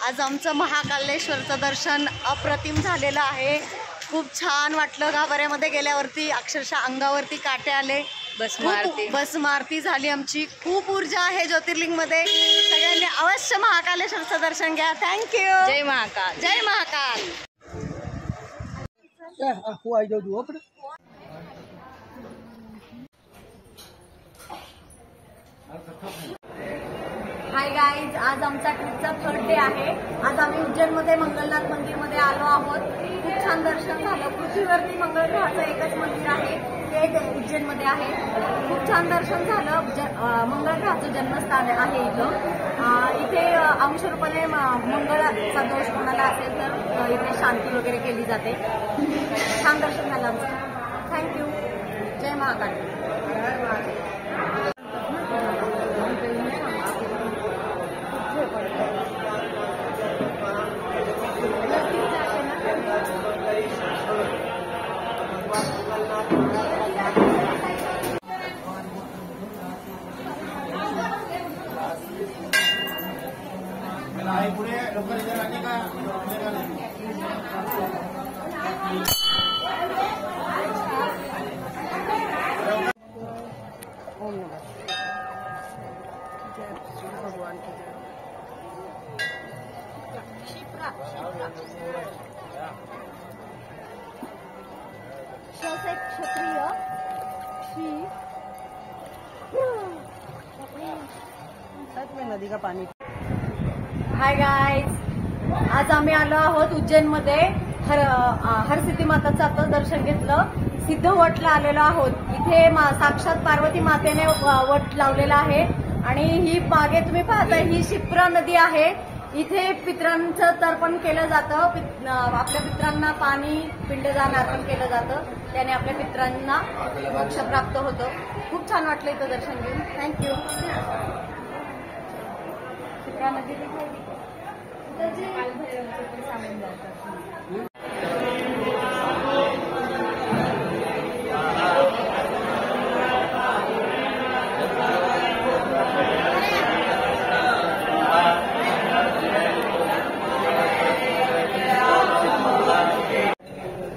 आज आमचं महाकालेश्वरचं दर्शन अप्रतिम झालेलं आहे। खूप छान वाटलं। गाभाऱ्यामध्ये गेल्यावरती अक्षरशः अंगावरती काटे आले। बस मारती झाली आमची। खूप ऊर्जा आहे ज्योतिर्लिंगमध्ये। सगळ्यांनी अवश्य महाकालेश्वरचं दर्शन घ्या। थँक्यू। जय महाकाल। जय महाकाल। हाय गाईज, आज आमचा ट्रिपचा 3rd डे आहे। आज आम्ही उज्जैनमध्ये मंगलनाथ मंदिरमध्ये आलो आहोत। खूप छान दर्शन झालं। पृथ्वीवरती मंगळ ग्रहाचं एकच मंदिर आहे, ते उज्जैनमध्ये आहे। खूप छान दर्शन झालं। मंगळ ग्रहाचं जन्मस्थान आहे इथं। इथे अंश रूपाने मंगळाचा दोष कोणाला असेल तर इथे शांती वगैरे केली जाते। छान दर्शन झालं आमचं। थँक्यू। जय महाकाल। क्षत्रिय श्री नदी का पाणी। हाय गाईज, आज आम्ही आलो आहोत उज्जैनमध्ये। हरसिद्धी माताचं आता दर्शन घेतलं। सिद्ध वटला आलेलो आहोत। इथे साक्षात पार्वती मातेने वट लावलेला आहे आणि ही मागे तुम्ही पाहताय ही क्षिप्रा नदी आहे। इथे पितरांचं तर्पण केलं जातं। आपल्या पितरांना पाणी पिंडदान अर्पण केलं जातं, त्याने आपल्या पितरांना मोक्ष प्राप्त होतं। खूप छान वाटलं इथं दर्शन घेऊन। थँक्यू। क्षिप्रा नदी सामान जातं।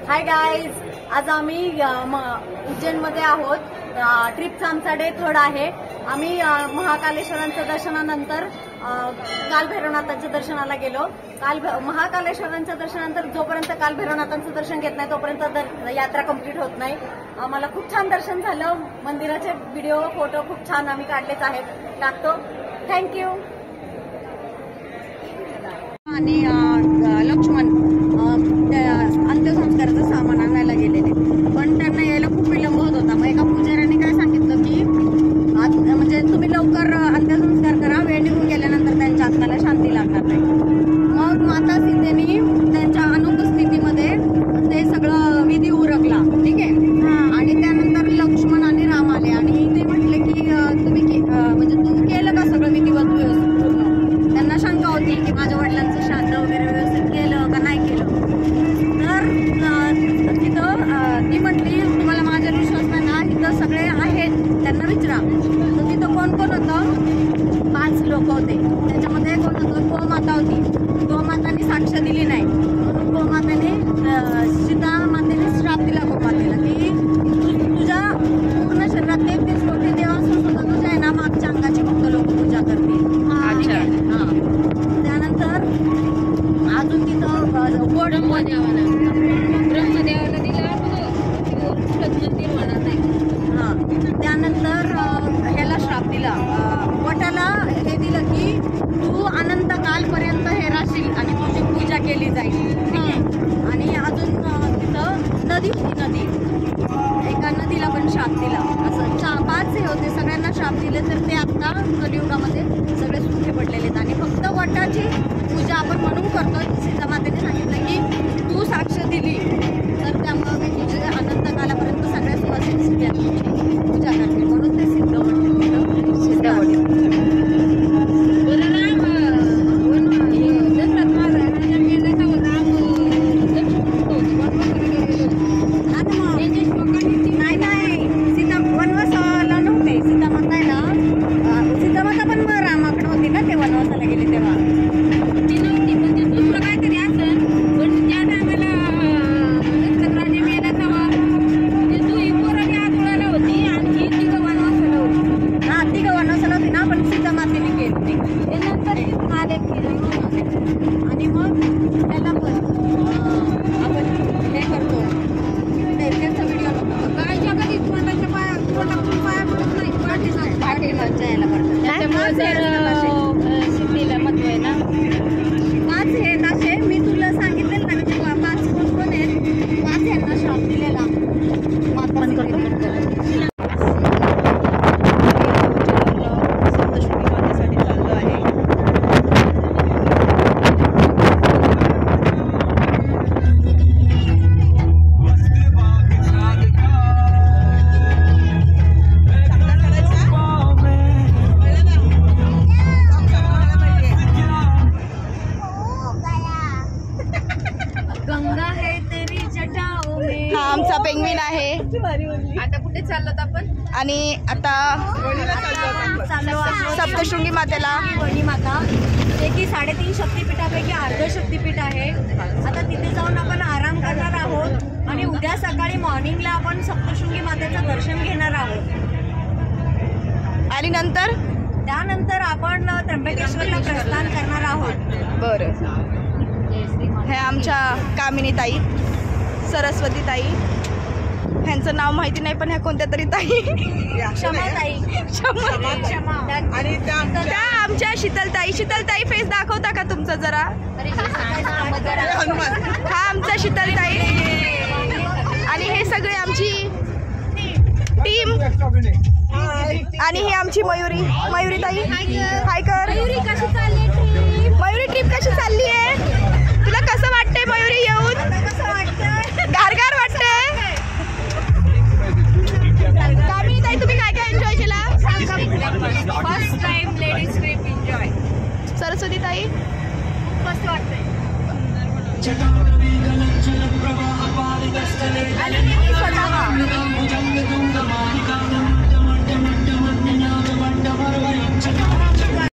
हाय गाईज, आज आम्ही उज्जैनमध्ये आहोत। ट्रिपचा आमचा डे 3rd आहे। आम्ही महाकालेश्वरांच्या दर्शनानंतर कालभैरवनाथांच्या दर्शनाला गेलो। महाकालेश्वरांच्या दर्शनानंतर जोपर्यंत कालभैरवनाथांचं दर्शन घेत नाही तोपर्यंत यात्रा कंप्लीट होत नाही। आम्हाला खूप छान दर्शन झालं। मंदिराचे व्हिडिओ फोटो खूप छान आम्ही काढलेच आहेत, टाकतो। थँक्यू। आणि लक्ष्मण अंत्यसंस्काराचं सामान आणायला गेलेले, पण त्यांना यायला खूप विलंब होत होता। मग एका पुजाऱ्याने काय सांगितलं की म्हणजे तुम्ही लवकर अंत्यसंस्कार करा, वेळ निघून गेल्यानंतर त्यांच्या आत्म्याला शांती लागणार नाही। मग माता सीतेने त्यांच्या अनुपस्थितीमध्ये ते सगळं विधी उरकला, ठीक आहे। आणि त्यानंतर लक्ष्मण आणि राम आले आणि ते म्हटले की तुम्ही म्हणजे तू केलं का सगळं विधिवत व्यवस्थित? त्यांना शंका होती की माझ्या वडिलांचं श्राद्ध वगैरे व्यवस्थित केलं का नाही केलं। तर तिथं ती म्हटली तुम्हाला माझ्यावर विश्वास नाही ना, इथं सगळे आहेत त्यांना विचारा। तर तिथं कोण कोण होतं? 5 लोक होते। त्याच्यामध्ये कोण होतं? गोमाता होती। गोमाताने साक्ष दिली नाही म्हणून गोमातेने सीता मातेने श्राप दिला गोमातेला की तुझ्या पूर्ण शरीरात 33 कोटी देव असून सुद्धा तुझ्या आहे ना मागच्या अंगाची फक्त लोक पूजा करतील। त्यानंतर अजून तिथं ब्रह्मदेवाला दिला मंदिर होणार नाही। त्यानंतर ह्याला श्राप दिला, वटाला हे दिलं की तू अनंत कालपर्यंत हे राहशील आणि तुझी पूजा केली जाईल, ठीक आहे। आणि अजून तिथं नदी होती, नदी एका नदीला पण श्राप दिला। असं 5 हे होते, सगळ्यांना श्राप दिले। तर ते आता कलियुगामध्ये सगळे सुखे पडलेले आहेत आणि फक्त वटाची पूजा आपण म्हणून करतो। सीतामातेने सांगितलं की तू साक्ष दिली तर त्यामुळे मी तुझे अनंत कालापर्यंत सगळ्या सुवासिनी पूजा करते, म्हणून ते सिद्धवट। सीतामाता पण रामाकडे होती सिद्धीला महत्व आहे ना. 5 आहेत असे मी तुला सांगितले ना की 5 कोण कोण आहेत. 5 यांना श्राप दिलेला माता सिद्धीला. सप्तशृंगी मातेसाठी चाललो आहे. गंगा है तेरी जटाओं में. हा आमचा पेंग्विन आहे. आता कुठे चाललोत आपण? आणि आता सप्तशृंगी मातेला. वणी माता जे की 3.5 शक्तिपीठापैकी अर्ध शक्तिपीठ आहे. आता तिथे जाऊन आपण आराम करणार आहोत आणि उद्या सकाळी मॉर्निंगला आपण सप्तशृंगी मातेचं दर्शन घेणार आहोत. आणि त्यानंतर आपण त्र्यंबकेश्वरला प्रस्थान करणार आहोत. बरं. हे आमच्या कामिनी ताई, सरस्वती ताई, ह्यांचं नाव माहिती नाही पण ह्या कोणत्या तरी ताई. क्षमा ताई. क्षमा. आणि त्या आमच्या शीतलताई. शीतलताई फेस दाखवता का तुमचं जरा? हा आमचा शीतलताई. आणि हे सगळे आमची टीम. आणि ही आमची मयुरी ताई. हाय कर. मयुरी ट्रिप कशी चालली आहे? तुला कसं वाटतंय मयुरी येऊन? गारगार वाटतंय? कामिनी ताई तुम्ही काय काय एन्जॉय केला? First time ladies trip enjoy. Saraswati ताई मस्त वाटतंय. आणि स्वतः